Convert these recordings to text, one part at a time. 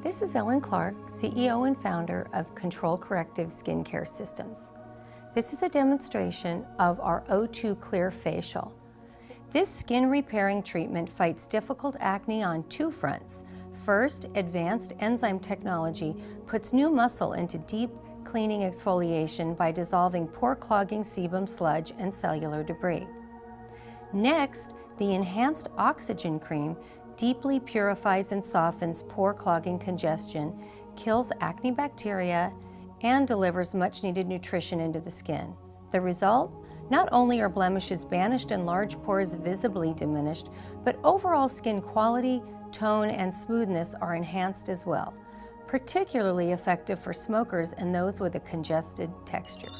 This is Ellen Clark, CEO and founder of Control Corrective Skincare Systems. This is a demonstration of our O2 Clear Facial. This skin repairing treatment fights difficult acne on two fronts. First, advanced enzyme technology puts new muscle into deep cleaning exfoliation by dissolving pore-clogging sebum sludge and cellular debris. Next, the enhanced oxygen cream deeply purifies and softens pore-clogging congestion, kills acne bacteria, and delivers much-needed nutrition into the skin. The result? Not only are blemishes banished and large pores visibly diminished, but overall skin quality, tone, and smoothness are enhanced as well. Particularly effective for smokers and those with a congested texture.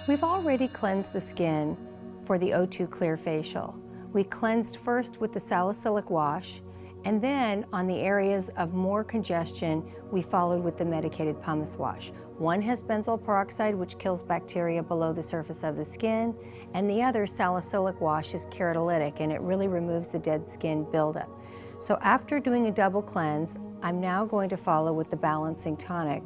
We've already cleansed the skin for the O2 Clear Facial. We cleansed first with the salicylic wash, and then on the areas of more congestion, we followed with the medicated pumice wash. One has benzoyl peroxide, which kills bacteria below the surface of the skin, and the other salicylic wash is keratolytic, and it really removes the dead skin buildup. So after doing a double cleanse, I'm now going to follow with the balancing tonic.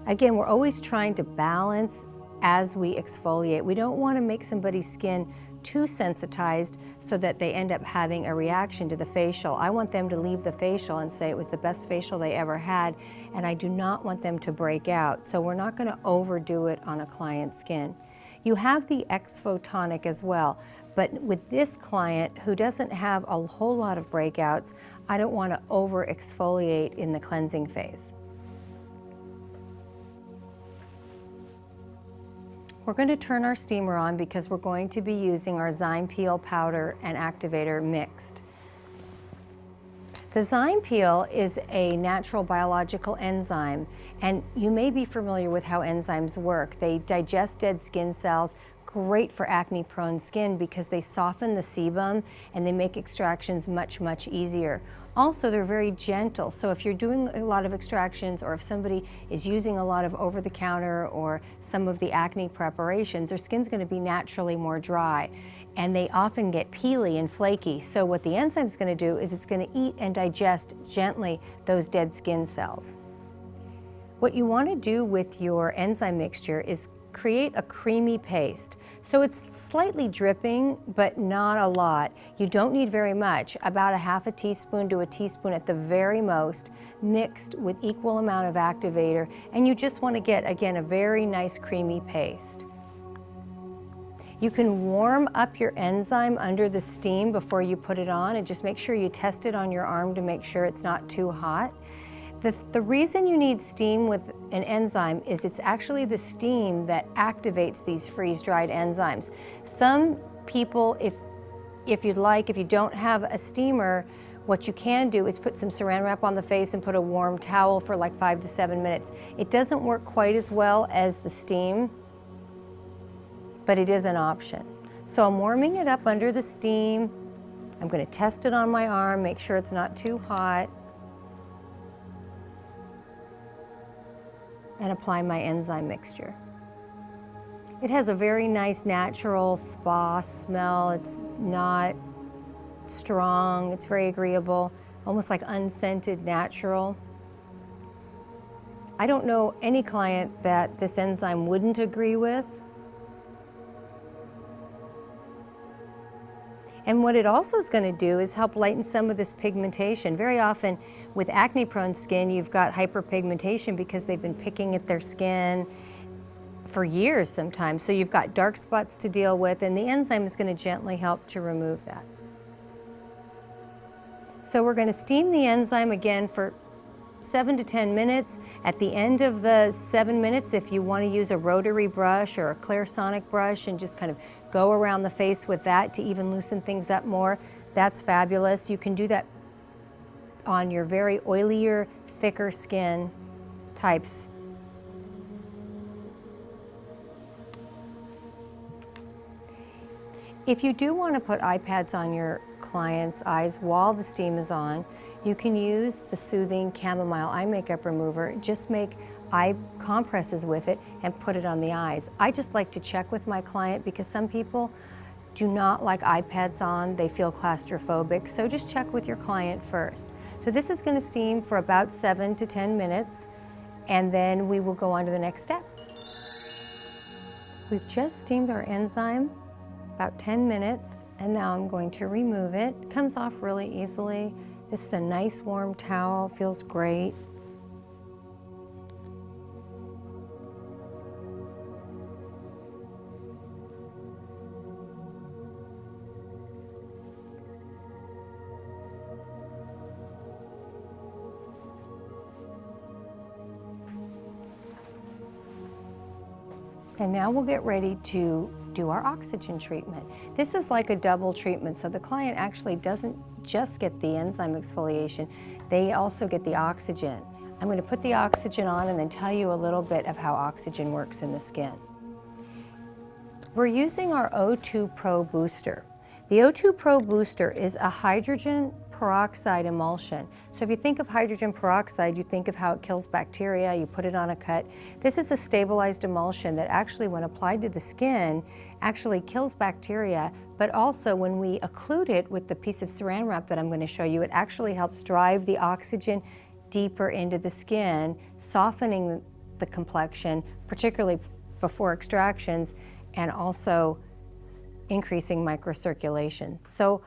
Again, we're always trying to balance as we exfoliate. We don't want to make somebody's skin too sensitized so that they end up having a reaction to the facial. I want them to leave the facial and say it was the best facial they ever had, and I do not want them to break out. So we're not going to overdo it on a client's skin. You have the Exfo tonic as well, but with this client who doesn't have a whole lot of breakouts, I don't want to over exfoliate in the cleansing phase. We're going to turn our steamer on because we're going to be using our Zyme Peel powder and activator mixed. The Zyme Peel is a natural biological enzyme, and you may be familiar with how enzymes work. They digest dead skin cells, great for acne-prone skin because they soften the sebum and they make extractions much, much easier. Also, they're very gentle, so if you're doing a lot of extractions or if somebody is using a lot of over-the-counter or some of the acne preparations, their skin's going to be naturally more dry, and they often get peely and flaky. So what the enzyme's going to do is it's going to eat and digest gently those dead skin cells. What you want to do with your enzyme mixture is create a creamy paste. So it's slightly dripping, but not a lot. You don't need very much, about a half a teaspoon to a teaspoon at the very most, mixed with equal amount of activator, and you just want to get, again, a very nice creamy paste. You can warm up your enzyme under the steam before you put it on, and just make sure you test it on your arm to make sure it's not too hot. The reason you need steam with an enzyme is it's actually the steam that activates these freeze-dried enzymes. Some people, if you'd like, if you don't have a steamer, what you can do is put some saran wrap on the face and put a warm towel for like 5 to 7 minutes. It doesn't work quite as well as the steam, but it is an option. So I'm warming it up under the steam. I'm going to test it on my arm, make sure it's not too hot, and apply my enzyme mixture. It has a very nice natural spa smell. It's not strong, it's very agreeable, almost like unscented natural. I don't know any client that this enzyme wouldn't agree with. And what it also is going to do is help lighten some of this pigmentation. Very often with acne-prone skin, you've got hyperpigmentation because they've been picking at their skin for years sometimes. So you've got dark spots to deal with, and the enzyme is going to gently help to remove that. So we're going to steam the enzyme again for 7 to 10 minutes. At the end of the 7 minutes, if you want to use a rotary brush or a Clarisonic brush and just kind of go around the face with that to even loosen things up more, that's fabulous. You can do that on your very oilier, thicker skin types. If you do want to put eye pads on your client's eyes while the steam is on, you can use the soothing chamomile eye makeup remover. Just make eye compresses with it and put it on the eyes. I just like to check with my client because some people do not like iPads on. They feel claustrophobic, so just check with your client first. So this is going to steam for about 7 to 10 minutes, and then we will go on to the next step. We've just steamed our enzyme about 10 minutes, and now I'm going to remove it. It comes off really easily. This is a nice warm towel, feels great. And now we'll get ready to do our oxygen treatment. This is like a double treatment, so the client actually doesn't just get the enzyme exfoliation, they also get the oxygen. I'm going to put the oxygen on and then tell you a little bit of how oxygen works in the skin. We're using our O2 Pro Booster. The O2 Pro Booster is a hydrogen peroxide emulsion. So if you think of hydrogen peroxide, you think of how it kills bacteria, you put it on a cut. This is a stabilized emulsion that actually, when applied to the skin, actually kills bacteria, but also when we occlude it with the piece of saran wrap that I'm going to show you, it actually helps drive the oxygen deeper into the skin, softening the complexion, particularly before extractions, and also increasing microcirculation. So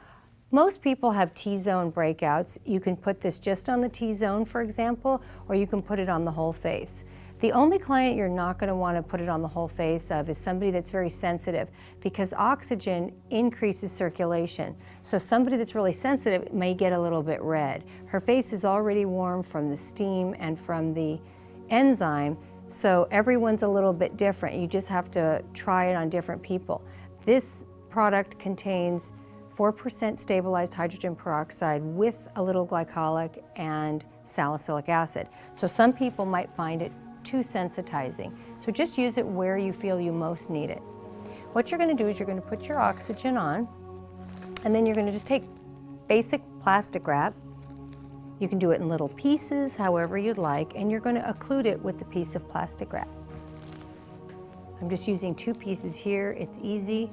most people have T-zone breakouts. You can put this just on the T-zone, for example, or you can put it on the whole face. The only client you're not going to want to put it on the whole face of is somebody that's very sensitive, because oxygen increases circulation. So somebody that's really sensitive may get a little bit red. Her face is already warm from the steam and from the enzyme, so everyone's a little bit different. You just have to try it on different people. This product contains 4% stabilized hydrogen peroxide with a little glycolic and salicylic acid. So some people might find it too sensitizing. So just use it where you feel you most need it. What you're going to do is you're going to put your oxygen on, and then you're going to just take basic plastic wrap. You can do it in little pieces, however you'd like, and you're going to occlude it with the piece of plastic wrap. I'm just using 2 pieces here. It's easy.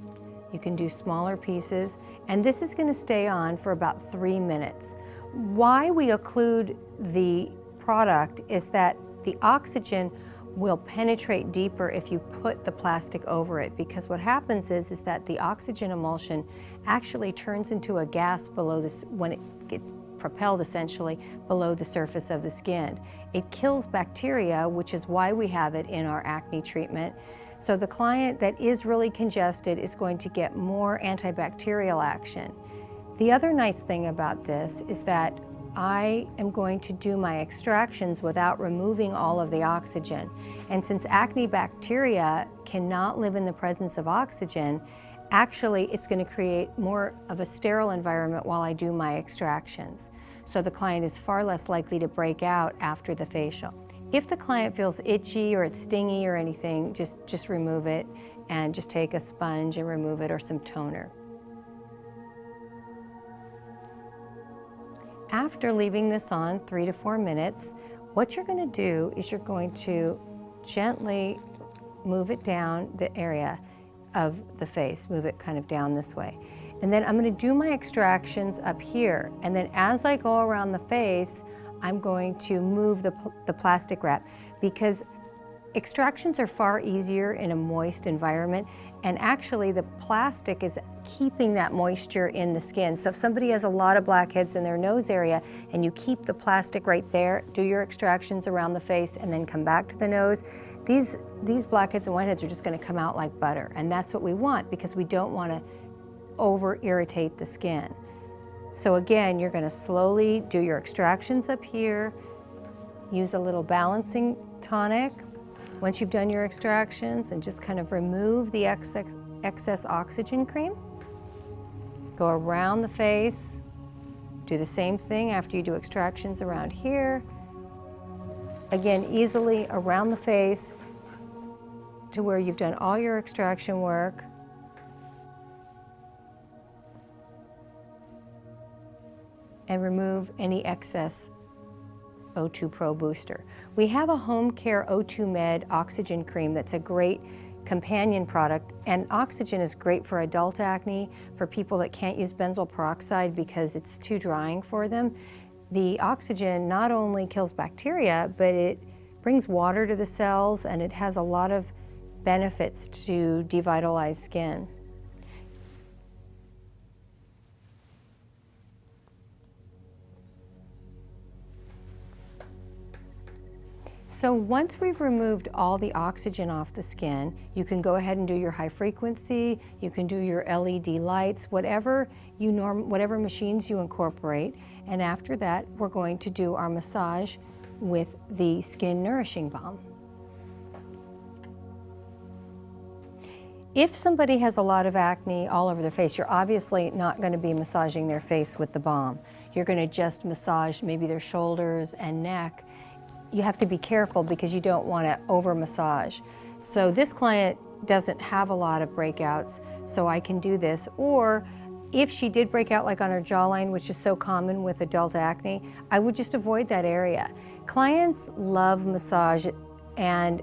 You can do smaller pieces, and this is going to stay on for about 3 minutes. Why we occlude the product is that the oxygen will penetrate deeper if you put the plastic over it, because what happens is that the oxygen emulsion actually turns into a gas below this when it gets propelled essentially below the surface of the skin. It kills bacteria, which is why we have it in our acne treatment. So the client that is really congested is going to get more antibacterial action. The other nice thing about this is that I am going to do my extractions without removing all of the oxygen. And since acne bacteria cannot live in the presence of oxygen, actually it's going to create more of a sterile environment while I do my extractions. So the client is far less likely to break out after the facial. If the client feels itchy or it's stingy or anything, just remove it and just take a sponge and remove it, or some toner. After leaving this on 3 to 4 minutes, what you're going to do is you're going to gently move it down the area of the face, move it kind of down this way. And then I'm going to do my extractions up here, and then as I go around the face, I'm going to move the plastic wrap, because extractions are far easier in a moist environment, and actually the plastic is keeping that moisture in the skin. So if somebody has a lot of blackheads in their nose area and you keep the plastic right there, do your extractions around the face and then come back to the nose, these blackheads and whiteheads are just going to come out like butter, and that's what we want, because we don't want to over irritate the skin. So again, you're going to slowly do your extractions up here, use a little balancing tonic once you've done your extractions, and just kind of remove the excess oxygen cream. Go around the face, do the same thing after you do extractions around here. Again, easily around the face to where you've done all your extraction work. And remove any excess O2 Pro Booster. We have a home care O2 Med oxygen cream that's a great companion product. And oxygen is great for adult acne, for people that can't use benzoyl peroxide because it's too drying for them. The oxygen not only kills bacteria, but it brings water to the cells, and it has a lot of benefits to devitalize skin. So once we've removed all the oxygen off the skin, you can go ahead and do your high frequency, you can do your LED lights, whatever machines you incorporate. And after that, we're going to do our massage with the Skin Nourishing Balm. If somebody has a lot of acne all over their face, you're obviously not going to be massaging their face with the balm. You're going to just massage maybe their shoulders and neck. You have to be careful because you don't want to over massage. So this client doesn't have a lot of breakouts, so I can do this. Or if she did break out like on her jawline, which is so common with adult acne, I would just avoid that area. Clients love massage, and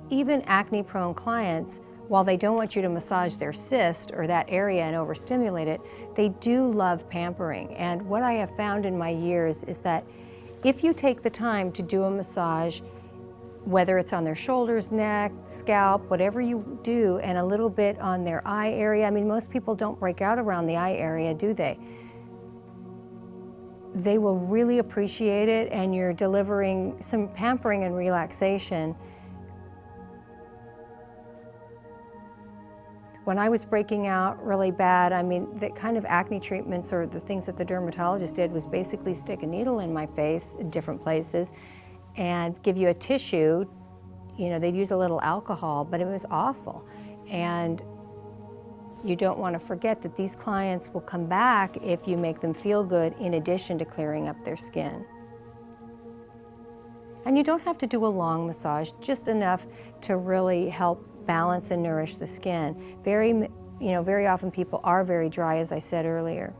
even acne-prone clients, while they don't want you to massage their cyst or that area and overstimulate it, they do love pampering. And what I have found in my years is that if you take the time to do a massage, whether it's on their shoulders, neck, scalp, whatever you do, and a little bit on their eye area. I mean, most people don't break out around the eye area, do they? They will really appreciate it, and you're delivering some pampering and relaxation. When I was breaking out really bad, I mean, the kind of acne treatments or the things that the dermatologist did was basically stick a needle in my face in different places and give you a tissue. You know, they'd use a little alcohol, but it was awful. And you don't want to forget that these clients will come back if you make them feel good in addition to clearing up their skin. And you don't have to do a long massage, just enough to really help balance and nourish the skin. Very often people are very dry, as I said earlier.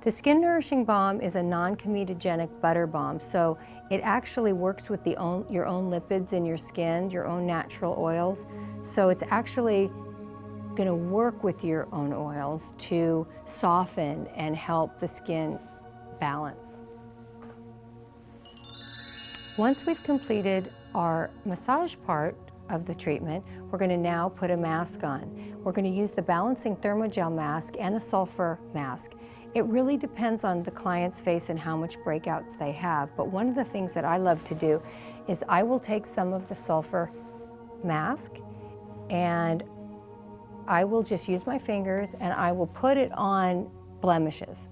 The Skin Nourishing Balm is a non-comedogenic butter balm, so it actually works with your own lipids in your skin, your own natural oils. So it's actually going to work with your own oils to soften and help the skin balance. Once we've completed our massage part of the treatment, we're going to now put a mask on. We're going to use the Balancing Thermogel mask and a sulfur mask. It really depends on the client's face and how much breakouts they have, but one of the things that I love to do is I will take some of the sulfur mask and I will just use my fingers and I will put it on blemishes.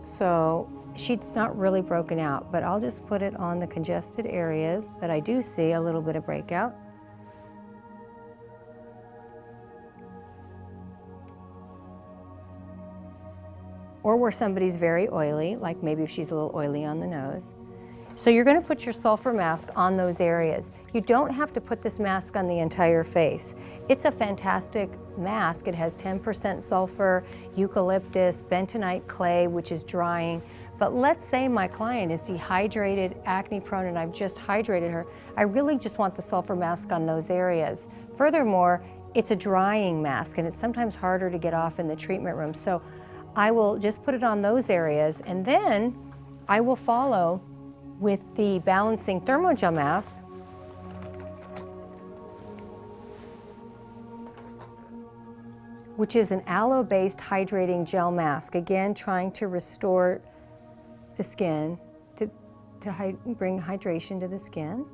So she's not really broken out, but I'll just put it on the congested areas that I do see a little bit of breakout. Or where somebody's very oily, like maybe if she's a little oily on the nose. So you're going to put your sulfur mask on those areas. You don't have to put this mask on the entire face. It's a fantastic mask. It has 10% sulfur, eucalyptus, bentonite clay, which is drying. But let's say my client is dehydrated, acne prone, and I've just hydrated her. I really just want the sulfur mask on those areas. Furthermore, it's a drying mask, and it's sometimes harder to get off in the treatment room. So I will just put it on those areas, and then I will follow with the Balancing Thermogel mask. Which is an aloe-based hydrating gel mask. Again, trying to restore the skin, to bring hydration to the skin.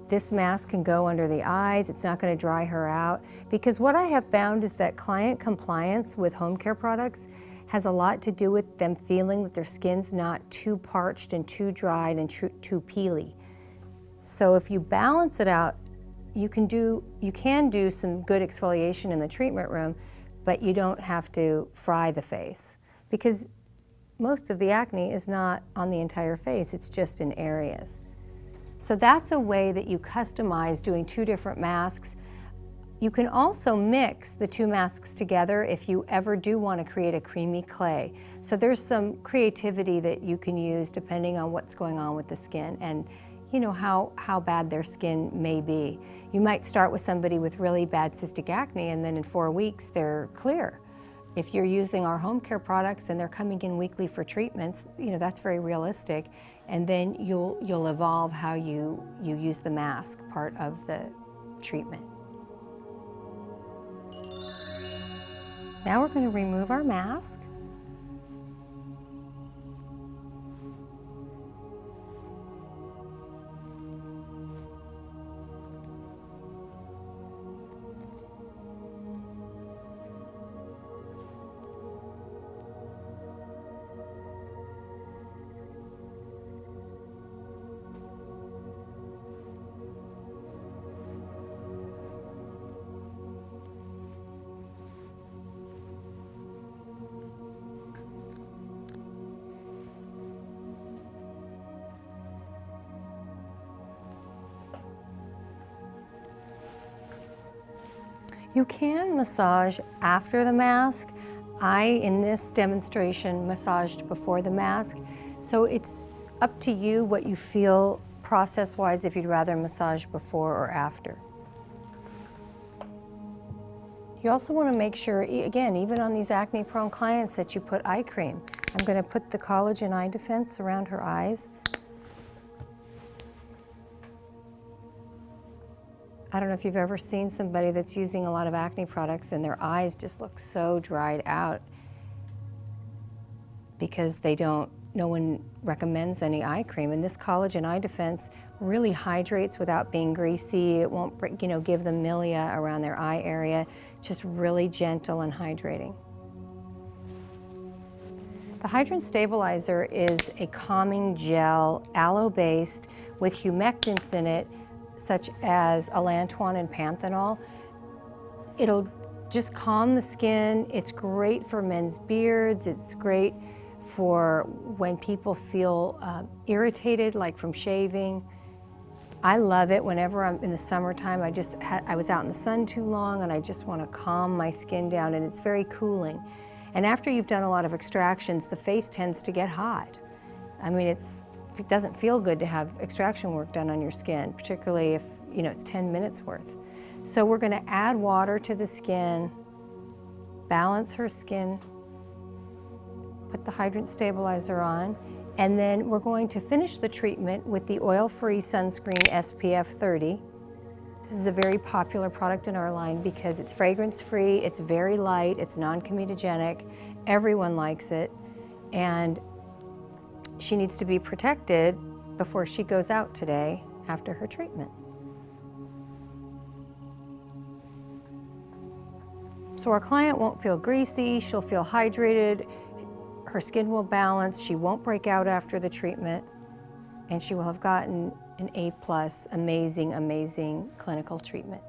This mask can go under the eyes. It's not going to dry her out, because what I have found is that client compliance with home care products has a lot to do with them feeling that their skin's not too parched and too dried and too peely. So if you balance it out, you can do some good exfoliation in the treatment room, but you don't have to fry the face, because most of the acne is not on the entire face, it's just in areas. So that's a way that you customize doing two different masks. You can also mix the two masks together if you ever do want to create a creamy clay. So there's some creativity that you can use depending on what's going on with the skin. And how bad their skin may be. You might start with somebody with really bad cystic acne, and then in 4 weeks they're clear. If you're using our home care products and they're coming in weekly for treatments, that's very realistic. And then you'll evolve how you use the mask part of the treatment. Now we're going to remove our mask. You can massage after the mask. In this demonstration, massaged before the mask. So it's up to you what you feel process-wise, if you'd rather massage before or after. You also want to make sure, again, even on these acne-prone clients, that you put eye cream. I'm going to put the collagen eye defense around her eyes. I don't know if you've ever seen somebody that's using a lot of acne products and their eyes just look so dried out because no one recommends any eye cream. And this collagen eye defense really hydrates without being greasy. It won't, give them milia around their eye area. It's just really gentle and hydrating. The Hydrin Stabilizer is a calming gel, aloe-based, with humectants in it, such as allantoin and panthenol. It'll just calm the skin. It's great for men's beards. It's great for when people feel irritated, like from shaving. I love it whenever I'm in the summertime. I was out in the sun too long and I just want to calm my skin down, and it's very cooling. And after you've done a lot of extractions, the face tends to get hot. I mean, it doesn't feel good to have extraction work done on your skin, particularly if it's 10 minutes worth. So we're going to add water to the skin, balance her skin, put the Hydrin Stabilizer on, and then we're going to finish the treatment with the oil-free sunscreen SPF 30. This is a very popular product in our line because it's fragrance-free, it's very light, it's non-comedogenic, everyone likes it, and she needs to be protected before she goes out today after her treatment. So our client won't feel greasy, she'll feel hydrated, her skin will balance, she won't break out after the treatment, and she will have gotten an A+, amazing, amazing clinical treatment.